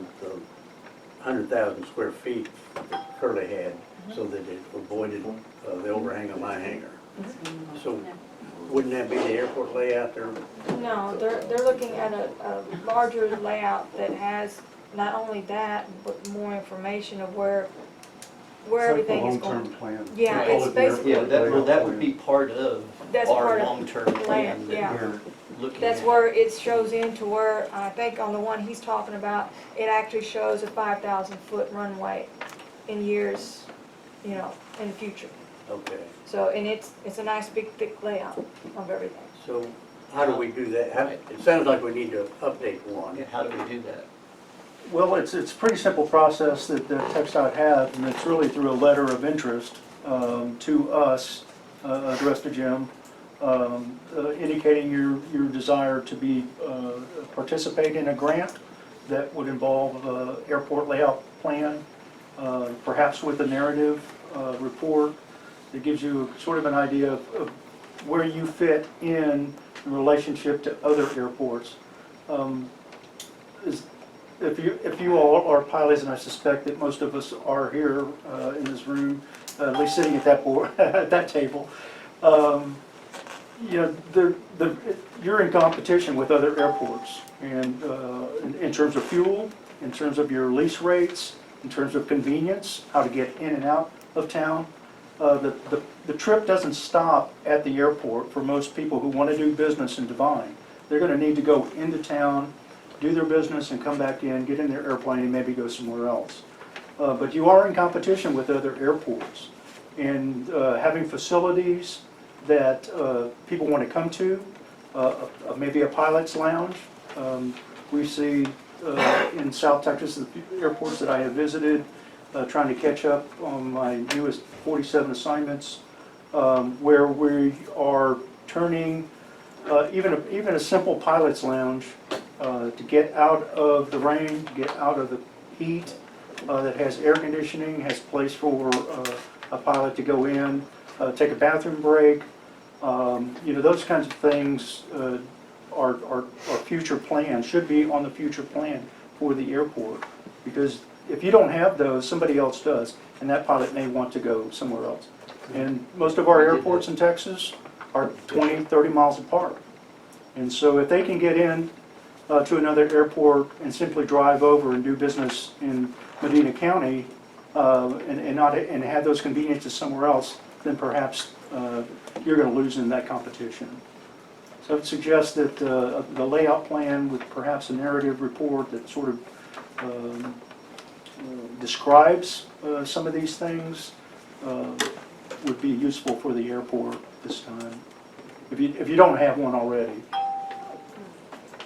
100,000 square feet that Curly had so that it avoided the overhang of my hangar. So wouldn't that be the airport layout there? No, they're looking at a larger layout that has not only that, but more information of where everything is going. Long-term plan. Yeah, We call it's it the airport basically- Yeah, well, that would layout be part of That's our part of long-term the plan plan, yeah. that we're looking That's at. where it shows into where, I think on the one he's talking about, it actually shows a 5,000-foot runway in years, you know, in the future. Okay. So, and it's a nice big thick layout of everything. So how do we do that? It sounds like we need to update one. Yeah, how do we do that? Well, it's a pretty simple process that the TxDOT has, and it's really through a letter of interest to us, addressed to Jim, indicating your desire to participate in a grant that would involve airport layout plan, perhaps with a narrative report that gives you sort of an idea of where you fit in relationship to other airports. If you all are pilots, and I suspect that most of us are here in this room, at least sitting at that board, at that table, you know, you're in competition with other airports, and in terms of fuel, in terms of your lease rates, in terms of convenience, how to get in and out of town. The trip doesn't stop at the airport for most people who want to do business in Devine. They're going to need to go into town, do their business, and come back in, get in their airplane, and maybe go somewhere else. But you are in competition with other airports. And having facilities that people want to come to, maybe a pilot's lounge. We see in South Texas, the airports that I have visited, trying to catch up on my newest 47 assignments, where we are turning even a simple pilot's lounge to get out of the rain, to get out of the heat, that has air conditioning, has place for a pilot to go in, take a bathroom break. You know, those kinds of things are future plans, should be on the future plan for the airport, because if you don't have those, somebody else does, and that pilot may want to go somewhere else. And most of our airports in Texas are 20, 30 miles apart. And so if they can get in to another airport and simply drive over and do business in Medina County and have those conveniences somewhere else, then perhaps you're going to lose in that competition. So I would suggest that the layout plan with perhaps a narrative report that sort of describes some of these things would be useful for the airport this time, if you don't have one already.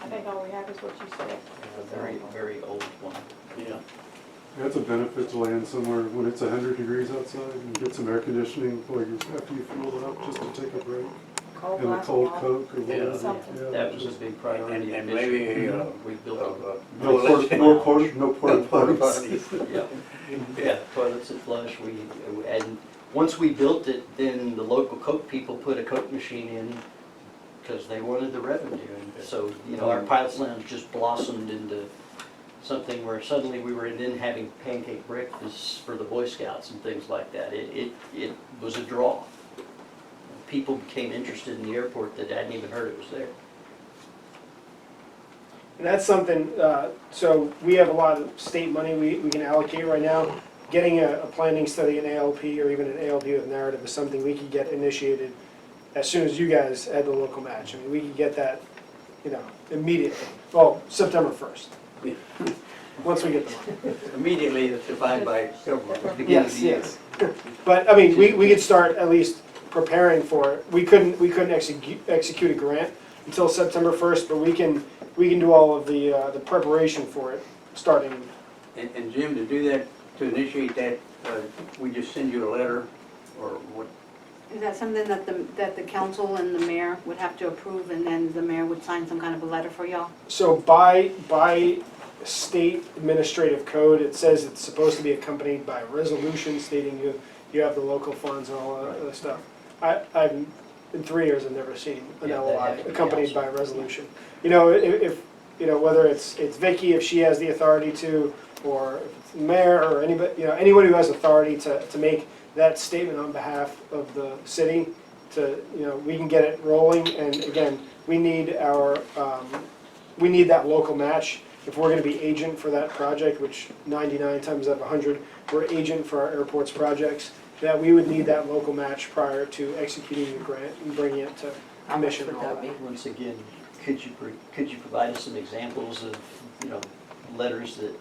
I think all we have is what you said. A very, very old one. Yeah. That's a benefit to land somewhere when it's 100 degrees outside and get some air conditioning before after you fuel it up, just to take a break. Cold And a glass of cold water. Coke or whatever. Yeah. Something. Yeah, That was a just- big priority. And maybe, We built a No porta potties. Yeah, yeah, toilets that flush, and once we built it, then the local Coke people put a Coke machine in because they wanted the revenue. And so, you know, our pilot's lounge just blossomed into something where suddenly we were then having pancake breakfasts for the Boy Scouts and things like that. It was a draw. People became interested in the airport that hadn't even heard it was there. And that's something, so we have a lot of state money we can allocate right now. Getting a planning study, an ALP, or even an ALP with narrative is something we could get initiated as soon as you guys had the local match. I mean, we could get that, you know, immediately. Well, September 1st, once we get the money. Immediately, it's defined by government, beginning of the year. But, I mean, we could start at least preparing for it. We couldn't execute a grant until September 1st, but we can do all of the preparation for it, starting. And Jim, to do that, to initiate that, we just send you a letter, or what? Is that something that the council and the mayor would have to approve, and then the mayor would sign some kind of a letter for y'all? So by state administrative code, it says it's supposed to be accompanied by a resolution stating you have the local funds and all that other stuff. I've in 3 years, I've never seen an Yeah, that LOI had to be accompanied by council. a resolution. You know, if you know, whether it's Vicky, if she has the authority to, or if it's the mayor, or anybody, you know, anyone who has authority to make that statement on behalf of the city, to, you know, we can get it rolling. And again, we need we need that local match. If we're gonna be agent for that project, which 99 times out of 100, we're agent for our airport's projects, that we would need that local match prior to executing the grant and bringing it to commission and all that. Once again, could you provide us some examples of, you know, letters that,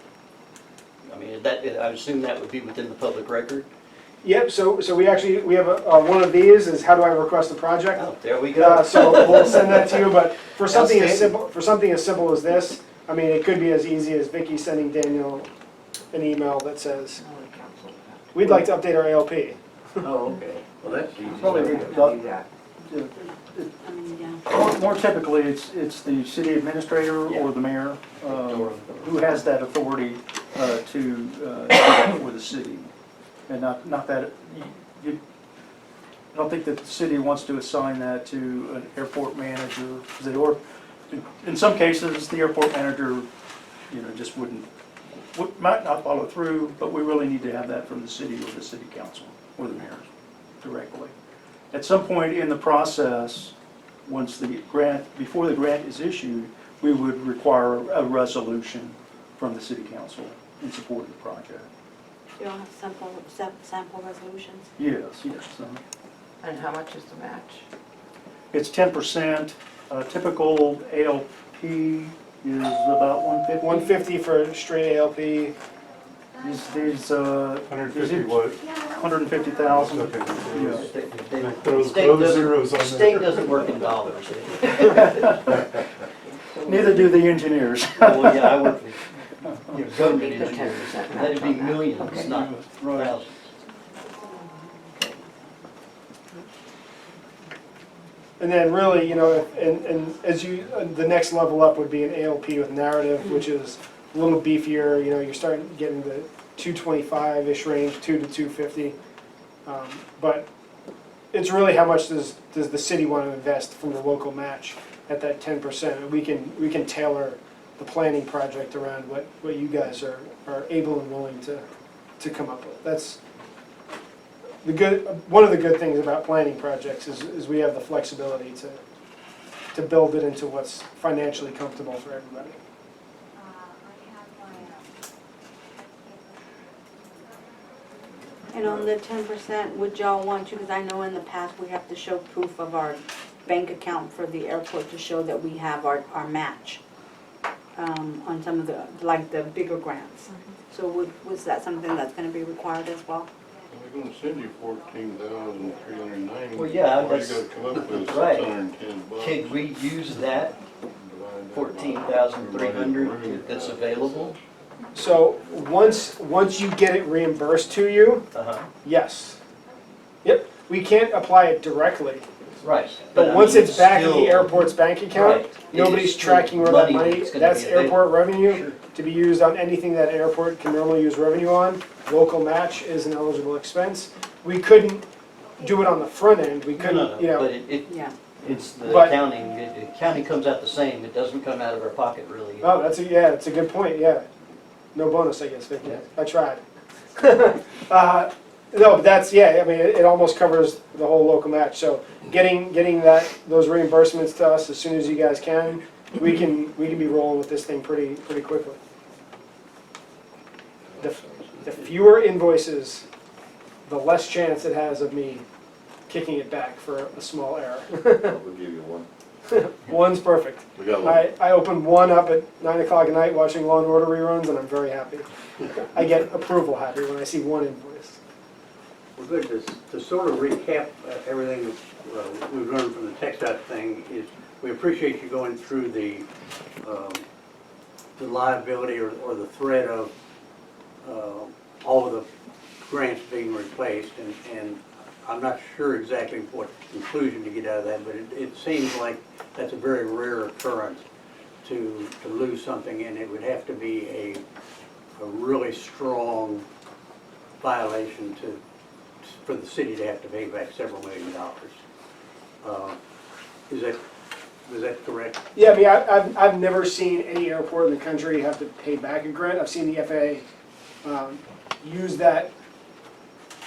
I mean, I assume that would be within the public record? Yep, so we have one of these is how do I request a project? Oh, there we go. So we'll send that to you, but for something as Outstanding. simple as this, I mean, it could be as easy as Vicky sending Daniel an email that says, we'd like to update our ALP. Oh, okay. Well, that's easy. Probably We need can to- do that. I mean, yeah. More typically, it's the city administrator or the mayor who has that authority to do that for the city. And not that, I don't think that the city wants to assign that to an airport manager. In some cases, the airport manager, you know, just might not follow through, but we really need to have that from the city or the city council or the mayor directly. At some point in the process, before the grant is issued, we would require a resolution from the city council in support of the project. You don't have sample resolutions? Yes. And how much is the match? It's 10%. Typical ALP is about 150. 150 for straight ALP. These 150 what? 150,000. Okay. Yeah. Throw zeros on The there. state doesn't work in dollars. Neither do the engineers. Well, yeah, I work for, you know, government Need the engineers. 10% match That'd be on that. millions, not Right. thousands. And then really, you know, and as you, the next level up would be an ALP with narrative, which is a little beefier. You know, you're starting getting the 225-ish range, 2 to 250. But it's really how much does the city want to invest from the local match at that 10%. We can tailor the planning project around what you guys are able and willing to come up with. That's one of the good things about planning projects is we have the flexibility to build it into what's financially comfortable for everybody. And on the 10%, would y'all want to, because I know in the past we have to show proof of our bank account for the airport to show that we have our match on some of the, like the bigger grants. So was that something that's going to be required as well? We're gonna send you 14,390. Well, yeah, All you that's- gotta come up with is right. $610. Can we use that Divide that by 14,300 that's available? So once you get it reimbursed to you, Uh-huh, yes. Yep, we can't apply it directly, right. but I once mean, it's back in the still- airport's bank account, Right. It nobody's is still tracking where that money money, that's gonna that's be available. airport revenue Sure. to be used on anything that airport can normally use revenue on. Local match is an eligible expense. We couldn't do it on the front end, we No, couldn't, no, you no, know. but Yeah. it's the But- accounting, the accounting comes out the same, it doesn't come out of our pocket really. Oh, that's a good point, yeah. No bonus, I guess, Vicky, Yeah. I tried. No, but that's, yeah, I mean, it almost covers the whole local match, so getting those reimbursements to us as soon as you guys can, we can be rolling with this thing pretty quickly. The fewer invoices, the less chance it has of me kicking it back for a small error. We'll give you one. One's perfect. We got one. I open one up at 9 o'clock at night watching Law and Order reruns, and I'm very happy. I get approval happy when I see one invoice. Well, good, to sort of recap everything we've learned from the TxDOT thing is, we appreciate you going through the liability or the threat of all of the grants being replaced, and I'm not sure exactly what conclusion to get out of that, but it seems like that's a very rare occurrence to lose something, and it would have to be a really strong violation for the city to have to pay back several $1 million. Is that correct? Yeah, I mean, I've never seen any airport in the country have to pay back a grant. I've seen the FAA use that.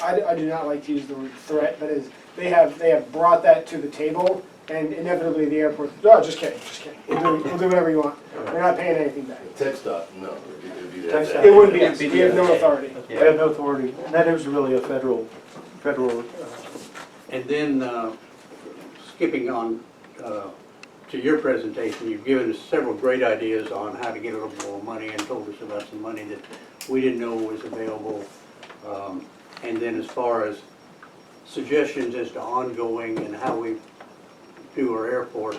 I do not like to use the word threat, but they have brought that to the table, and inevitably the airport, oh, just kidding. We'll do whatever you want. We're not paying anything back. TxDOT, no, it'd be TxDOT. that. It wouldn't be us. We have no authority. I have no authority, and that is really a federal, And then, skipping on to your presentation, you've given us several great ideas on how to get a little more money and told us about some money that we didn't know was available. And then as far as suggestions as to ongoing and how we do our airport,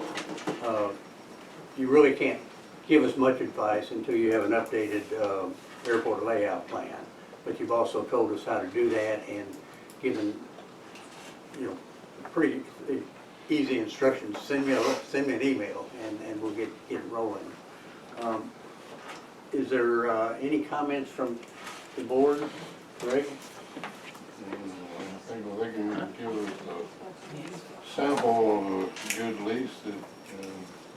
you really can't give us much advice until you have an updated airport layout plan. But you've also told us how to do that and given, pretty easy instructions. Send me an email and we'll get it rolling. Is there any comments from the board? Greg? I think they can give us a sample of a good lease that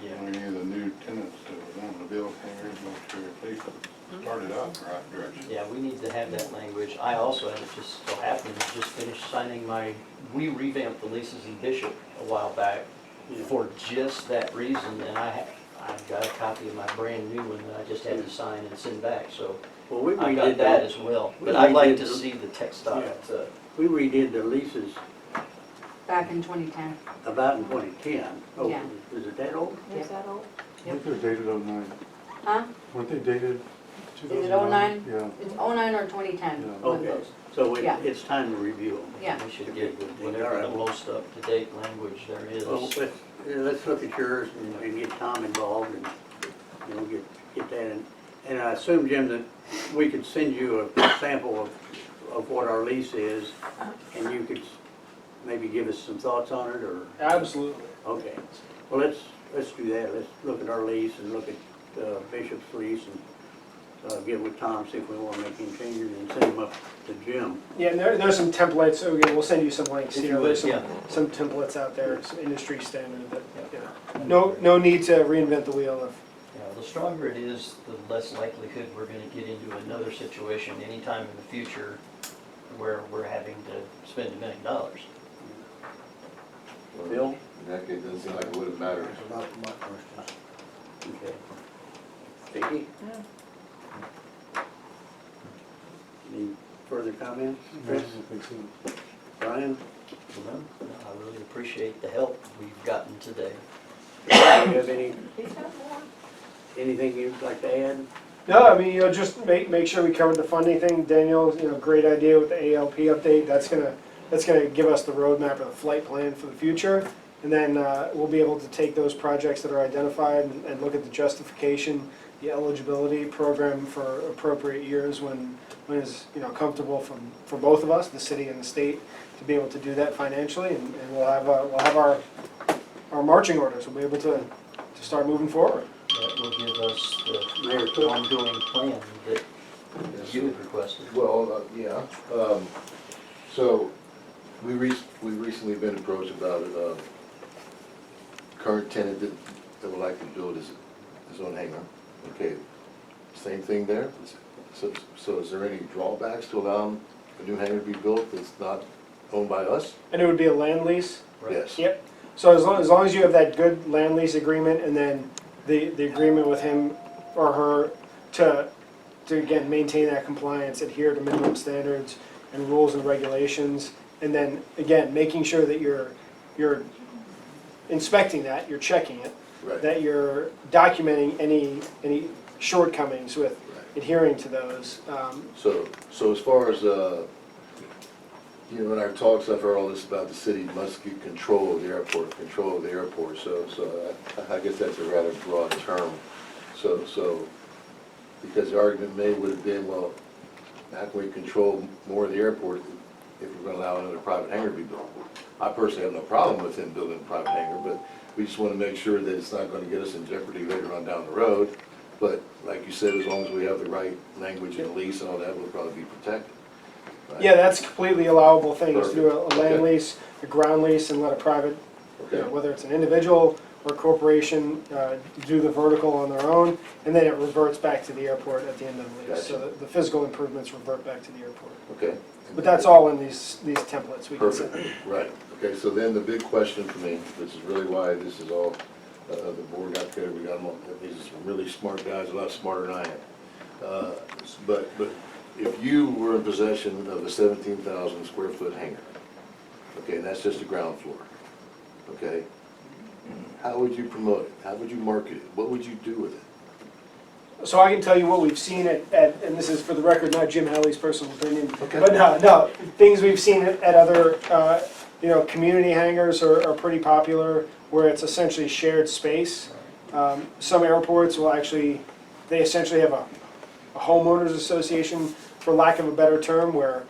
any of the new tenants that are wanting to build hangars, make sure at least started out in the right direction. Yeah, we need to have that language. I also, and it just so happens, just finished signing we revamped the leases in Bishop a while back for just that reason, and I've got a copy of my brand new one that I just had to sign and send back, so Well, we I got redid that as well. we But I'd like redid to the- see the TxDOT. We redid the leases Back in 2010. about in 2010. Oh, Yeah. is it that old? Is that all? I think they're dated 09. Huh? Weren't they dated 2009? Is it 09? Yeah. It's 09 or 2010, Yeah. one of Okay, those. so Yeah. it's time to review them. Yeah. We should get whatever the most up-to-date language there is. Well, let's look at yours and get Tom involved and, get that in. And I assume, Jim, that we could send you a sample of what our lease is, and you could maybe give us some thoughts on it, or? Absolutely. Okay, well, let's do that. Let's look at our lease and look at Bishop's lease and get with Tom, see if we want to make any changes and send them up to Jim. Yeah, and there's some templates, so again, we'll send you some links If you here. would, There's yeah. some templates out there, some industry standard that, no need to reinvent the wheel. the stronger it is, the less likelihood we're gonna get into another situation anytime in the future where we're having to spend $1 million. Bill? In that case, it doesn't seem like it would have mattered. That's about my questions. Okay. Vicki? Any further comments? Chris? I don't think so. Brian? Well, I really appreciate the help we've gotten today. Do you have anything you'd like to add? No, I mean, just make sure we covered the funding thing. Daniel, great idea with the ALP update. That's gonna give us the roadmap or the flight plan for the future. And then we'll be able to take those projects that are identified and look at the justification, the eligibility program for appropriate years when it's comfortable for both of us, the city and the state, to be able to do that financially. And we'll have our marching orders. We'll be able to start moving forward. That will give us Mayor the Cook? ongoing plan that you had requested. Well, yeah, so we recently been approached about a current tenant that would like to build his own hangar. Okay, same thing there. So is there any drawbacks to allow a new hangar to be built that's not owned by us? And it would be a land lease. Right. Yes. Yep. So as long as you have that good land lease agreement and then the agreement with him or her to again maintain that compliance, adhere to minimum standards and rules and regulations, and then again making sure that you're inspecting that, you're checking it, Right. that you're documenting any shortcomings with adhering to those. So as far as, in our talks, I've heard all this about the city must get control of the airport, so I guess that's a rather broad term. So, because the argument made would have been, well, how can we control more of the airport if we're gonna allow another private hangar to be built? I personally have no problem with him building a private hangar, but we just wanna make sure that it's not gonna get us in jeopardy later on down the road. But like you said, as long as we have the right language in the lease and all that, we'll probably be protected. Right? Yeah, that's completely allowable thing, is to do a Perfect. land Okay. lease, a ground lease, and let a private, Okay. whether it's an individual or corporation, do the vertical on their own, and then it reverts back to the airport at the end of the lease. So Gotcha. the physical improvements revert back to the airport. Okay. But that's all in these templates we can send. Perfect, right. Okay, so then the big question for me, which is really why this is all, the board got together, we got them all, these are some really smart guys, a lot smarter than I am. But if you were in possession of a 17,000 square foot hangar, okay, and that's just the ground floor, okay? How would you promote it? How would you market it? What would you do with it? So I can tell you what we've seen and this is for the record, not Jim Halley's personal opinion, Okay. but no, things we've seen at other, community hangars are pretty popular, where it's essentially shared space. Some airports will they essentially have a homeowners association, for lack of a better term, where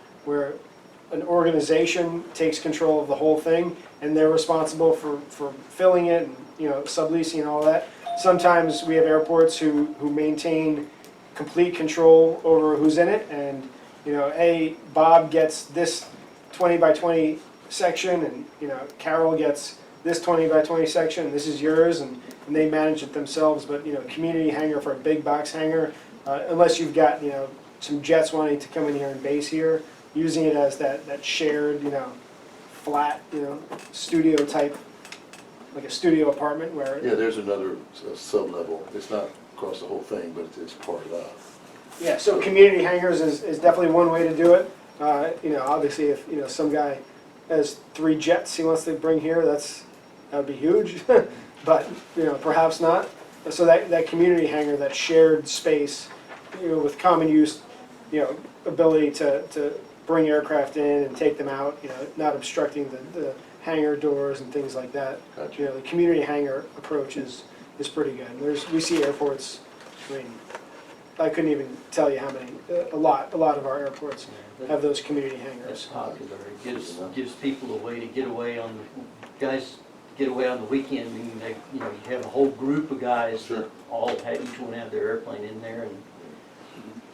an organization takes control of the whole thing, and they're responsible for filling it and, subleasing and all that. Sometimes we have airports who maintain complete control over who's in it, and, hey, Bob gets this 20 by 20 section, and, Carol gets this 20 by 20 section, and this is yours, and they manage it themselves. But, community hangar for a big box hangar, unless you've got, some jets wanting to come in here and base here, using it as that shared, flat, studio type, like a studio apartment where, Yeah, there's another sub-level. It's not across the whole thing, but it's part of. yeah, so community hangars is definitely one way to do it. Obviously if, some guy has 3 jets he wants to bring here, that would be huge, but, perhaps not. So that community hangar, that shared space, with common use, ability to bring aircraft in and take them out, not obstructing the hangar doors and things like that. Gotcha. The community hangar approach is pretty good. We see airports, I couldn't even tell you how many, a lot of our airports have those community It's hangars. popular. It gives people a way to get away on the weekend, and they, you have a whole group of guys Sure. that all have, each one have their airplane in there, and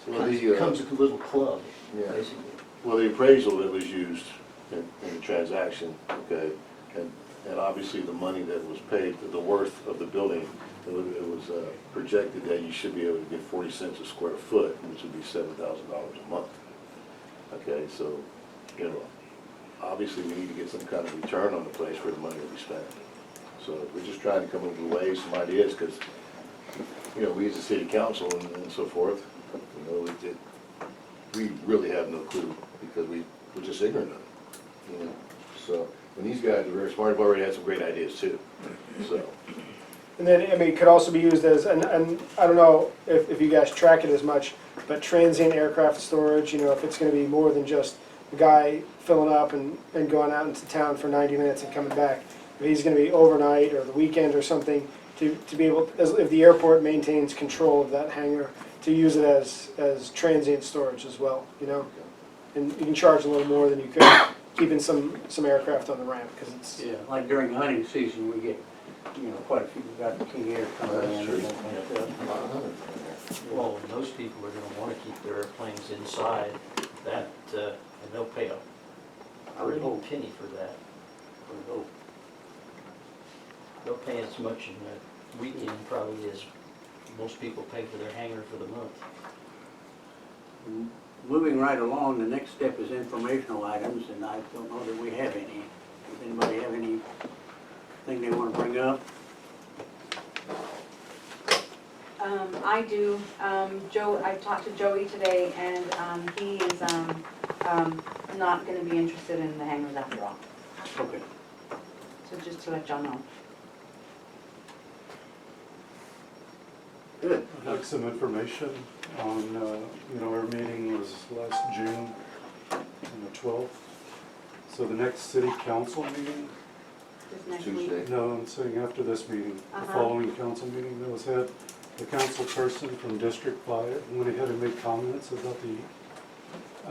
Well, becomes a little club, yeah. basically. Well, the appraisal that was used in the transaction, okay, And obviously the money that was paid, the worth of the building, it was projected that you should be able to get 40 cents a square foot, which would be $7,000 a month. Okay, so, you know, obviously we need to get some kind of return on the place for the money that we spend. So we're just trying to come up with ways, some ideas, because, you know, we as a city council and so forth, you know, we really have no clue because we're just ignorant of it, you know. So, and these guys are very smart, have already had some great ideas too, so. And then, I mean, it could also be used as, and I don't know if you guys track it as much, but transient aircraft storage, you know, if it's gonna be more than just a guy filling up and going out into town for 90 minutes and coming back. If he's gonna be overnight or the weekend or something, to be able, if the airport maintains control of that hangar, to use it as transient storage as well, you know? And you can charge a little more than you could keeping some aircraft on the ramp, because it's, Yeah, like during hunting season, we get, you know, quite a few, we got King Air coming in and that kind of stuff. Well, and those people are gonna wanna keep their airplanes inside that, and they'll pay a pretty penny for that. I would hope. They'll pay as much in a weekend probably as most people pay for their hangar for the month. Moving right along, the next step is informational items, and I don't know that we have any. Does anybody have anything they want to bring up? I do. Joe, I talked to Joey today, and he is not going to be interested in the hangars after all. Okay. So just to let y'all know. Good. I'd like some information on, you know, our meeting was last June, on the 12th. So the next city council meeting, This next Tuesday. week. no, I'm saying after this meeting, the Uh-huh. following council meeting that was had, the council person from District 5 went ahead and made comments about the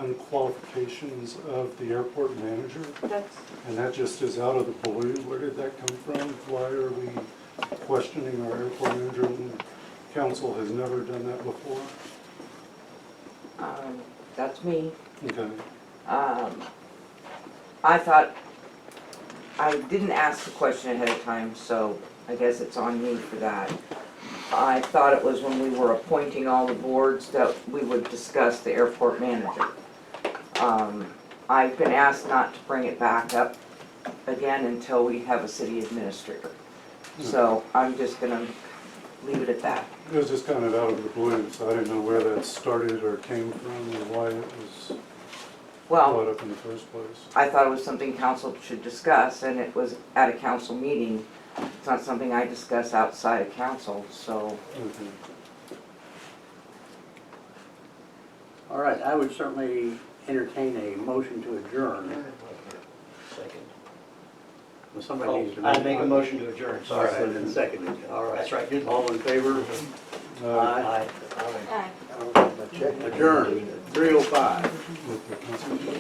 unqualifications of the airport manager. That's, And that just is out of the blue. Where did that come from? Why are we questioning our airport manager when the council has never done that before? That's me. Okay. I thought, I didn't ask the question ahead of time, so I guess it's on me for that. I thought it was when we were appointing all the boards that we would discuss the airport manager. I've been asked not to bring it back up again until we have a city administrator. So I'm just gonna leave it at that. It was just kind of out of the blue, so I didn't know where that started or came from or why it was Well, brought up in the first place. I thought it was something council should discuss, and it was at a council meeting. It's not something I discuss outside of council, so. Okay. All right, I would certainly entertain a motion to adjourn. Second. Well, somebody needs to I make a motion to adjourn, All sorry. right, and seconded. All right. That's right, good. All in favor? Aye. Aye. Aye. Adjourn, 3:05. Okay, Councilman.